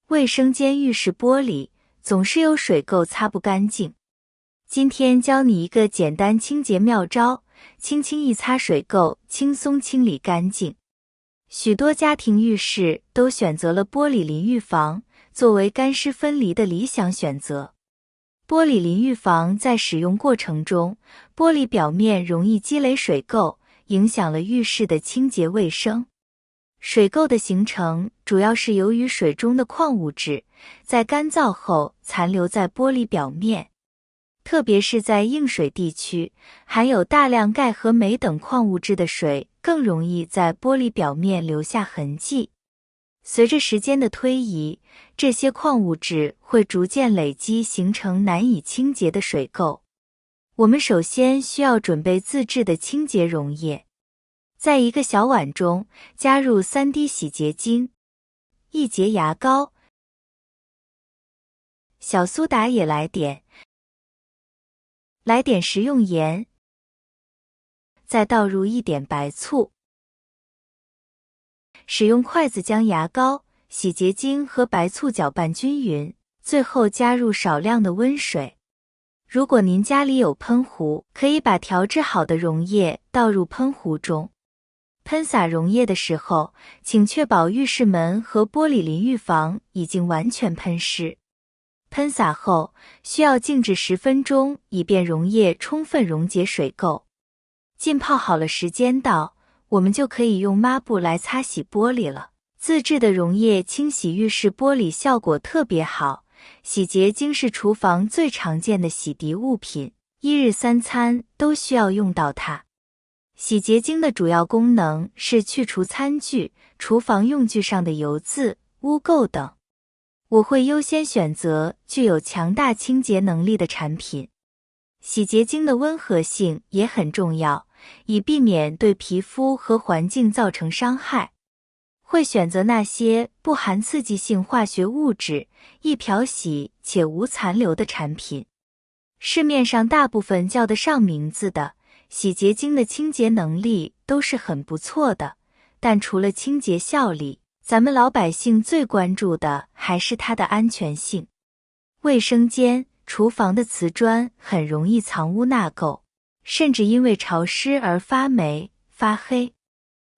卫生间浴室玻璃总是有水垢擦不干净。今天教你一个简单清洁妙招，轻轻一擦水垢，轻松清理干净。许多家庭浴室都选择了玻璃淋浴房作为干湿分离的理想选择。玻璃淋浴房在使用过程中，玻璃表面容易积累水垢，影响了浴室的清洁卫生。水垢的形成主要是由于水中的矿物质在干燥后残留在玻璃表面，特别是在硬水地区，含有大量钙和镁等矿物质的水更容易在玻璃表面留下痕迹。随着时间的推移，这些矿物质会逐渐累积，形成难以清洁的水垢。我们首先需要准备自制的清洁溶液。在一个小碗中加入3滴洗洁精、1节牙膏、小苏打也来点食用盐，再倒入1点白醋。使用筷子将牙膏、洗洁精和白醋搅拌均匀，最后加入少量的温水。如果您家里有喷壶，可以把调制好的溶液倒入喷壶中。喷洒溶液的时候，请确保浴室门和玻璃淋浴房已经完全喷湿。喷洒后，需要静置10分钟，以便溶液充分溶解水垢。浸泡好了时间到，我们就可以用抹布来擦洗玻璃了。自制的溶液清洗浴室玻璃效果特别好。洗洁精是厨房最常见的洗涤物品，1日3餐都需要用到它。洗洁精的主要功能是去除餐具、厨房用具上的油渍、污垢等。我会优先选择具有强大清洁能力的产品。洗洁精的温和性也很重要，以避免对皮肤和环境造成伤害。会选择那些不含刺激性化学物质、易漂洗且无残留的产品。市面上大部分叫得上名字的洗洁精的清洁能力都是很不错的，但除了清洁效力，咱们老百姓最关注的还是它的安全性。卫生间、厨房的瓷砖很容易藏污纳垢，甚至因为潮湿而发霉、发黑。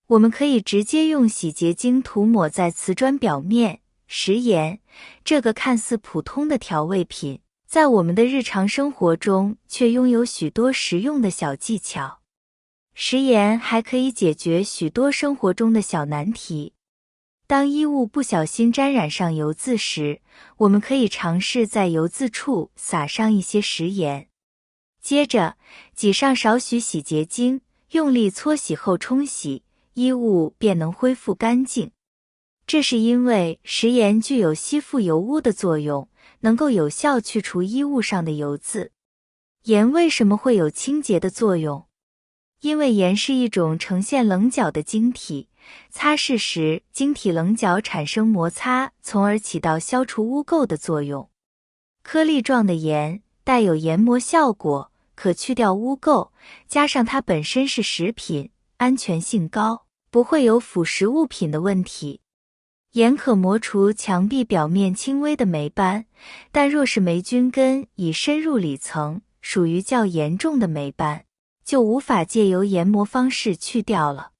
我们可以直接用洗洁精涂抹在瓷砖表面。食盐，这个看似普通的调味品，在我们的日常生活中却拥有许多实用的小技巧。食盐还可以解决许多生活中的小难题。当衣物不小心沾染上油渍时，我们可以尝试在油渍处撒上一些食盐，接着挤上少许洗洁精，用力搓洗后冲洗，衣物便能恢复干净。这是因为食盐具有吸附油污的作用，能够有效去除衣物上的油渍。盐为什么会有清洁的作用？因为盐是一种呈现棱角的晶体，擦拭时晶体棱角产生摩擦，从而起到消除污垢的作用。颗粒状的盐带有研磨效果，可去掉污垢，加上它本身是食品，安全性高，不会有腐蚀物品的问题。盐可磨除墙壁表面轻微的霉斑，但若是霉菌根已深入里层，属于较严重的霉斑，就无法借由研磨方式去掉了。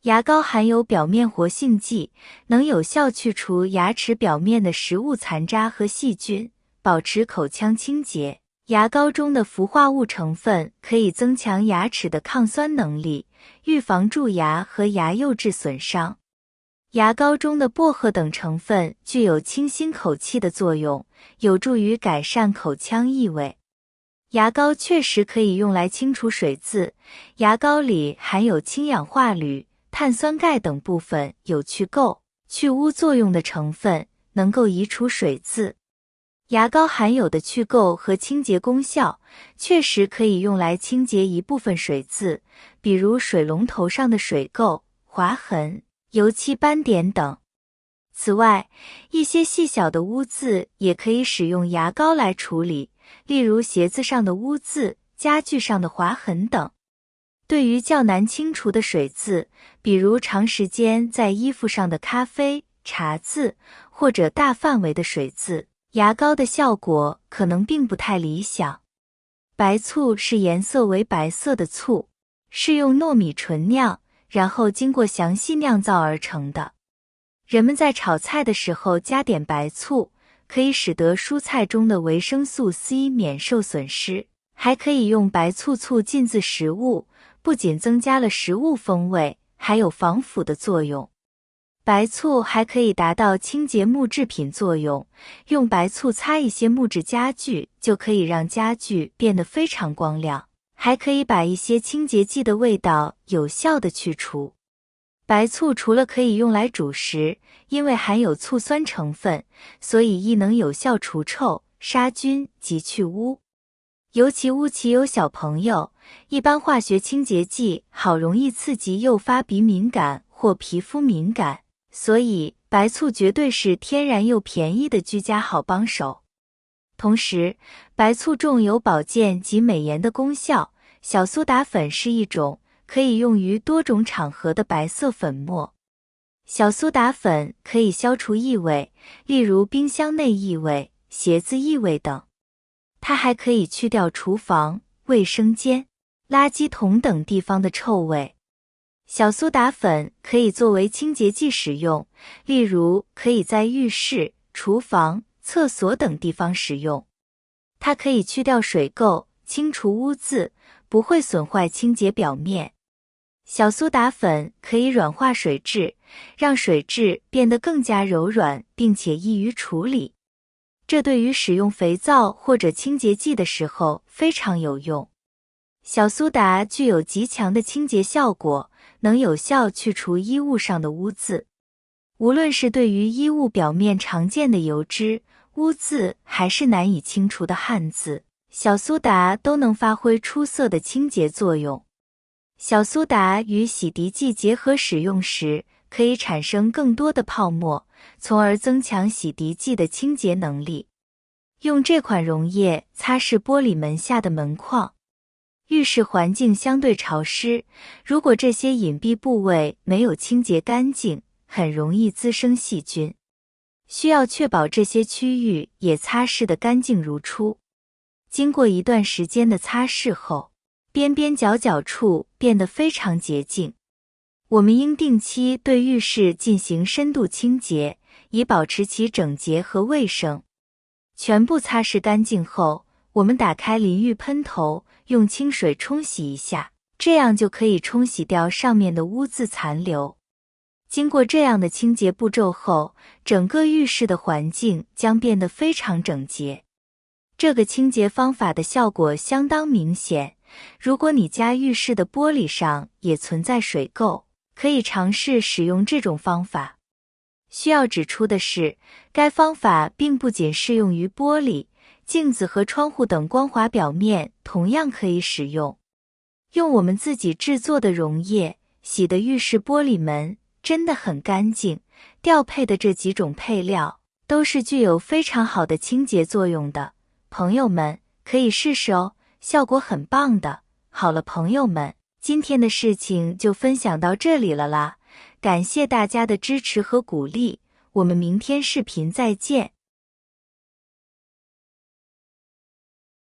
牙膏含有表面活性剂，能有效去除牙齿表面的食物残渣和细菌，保持口腔清洁。牙膏中的氟化物成分可以增强牙齿的抗酸能力，预防蛀牙和牙釉质损伤。牙膏中的薄荷等成分具有清新口气的作用，有助于改善口腔异味。牙膏确实可以用来清除水渍，牙膏里含有氢氧化铝、碳酸钙等部分有去垢、去污作用的成分，能够移除水渍。牙膏含有的去垢和清洁功效，确实可以用来清洁一部分水渍，比如水龙头上的水垢、划痕、油漆斑点等。此外，一些细小的污渍也可以使用牙膏来处理，例如鞋子上的污渍、家具上的划痕等。对于较难清除的水渍，比如长时间在衣服上的咖啡、茶渍或者大范围的水渍，牙膏的效果可能并不太理想。白醋是颜色为白色的醋，是用糯米纯酿，然后经过详细酿造而成的。人们在炒菜的时候加点白醋，可以使得蔬菜中的维生素 C 免受损失，还可以用白醋浸渍食物，不仅增加了食物风味，还有防腐的作用。白醋还可以达到清洁木制品作用，用白醋擦一些木质家具，就可以让家具变得非常光亮，还可以把一些清洁剂的味道有效地去除。白醋除了可以用来煮食，因为含有醋酸成分，所以亦能有效除臭、杀菌及去污。尤其屋企有小朋友，一般化学清洁剂好容易刺激诱发鼻敏感或皮肤敏感，所以白醋绝对是天然又便宜的居家好帮手。同时，白醋重有保健及美颜的功效，小苏打粉是一种可以用于多种场合的白色粉末。小苏打粉可以消除异味，例如冰箱内异味、鞋子异味等。它还可以去掉厨房、卫生间、垃圾桶等地方的臭味。小苏打粉可以作为清洁剂使用，例如可以在浴室、厨房、厕所等地方使用。它可以去掉水垢，清除污渍，不会损坏清洁表面。小苏打粉可以软化水质，让水质变得更加柔软，并且易于处理。这对于使用肥皂或者清洁剂的时候非常有用。小苏打具有极强的清洁效果，能有效去除衣物上的污渍。无论是对于衣物表面常见的油脂、污渍，还是难以清除的汗渍，小苏打都能发挥出色的清洁作用。小苏打与洗涤剂结合使用时，可以产生更多的泡沫，从而增强洗涤剂的清洁能力。用这款溶液擦拭玻璃门下的门框。浴室环境相对潮湿，如果这些隐蔽部位没有清洁干净，很容易滋生细菌。需要确保这些区域也擦拭得干净如初。经过一段时间的擦拭后，边边角角处变得非常洁净。我们应定期对浴室进行深度清洁，以保持其整洁和卫生。全部擦拭干净后，我们打开淋浴喷头，用清水冲洗一下，这样就可以冲洗掉上面的污渍残留。经过这样的清洁步骤后，整个浴室的环境将变得非常整洁。这个清洁方法的效果相当明显，如果你家浴室的玻璃上也存在水垢，可以尝试使用这种方法。需要指出的是，该方法并不仅适用于玻璃、镜子和窗户等光滑表面，同样可以使用。用我们自己制作的溶液洗的浴室玻璃门真的很干净，调配的这几种配料都是具有非常好的清洁作用的。朋友们可以试试哦，效果很棒的。好了，朋友们，今天的事情就分享到这里了啦，感谢大家的支持和鼓励，我们明天视频再见。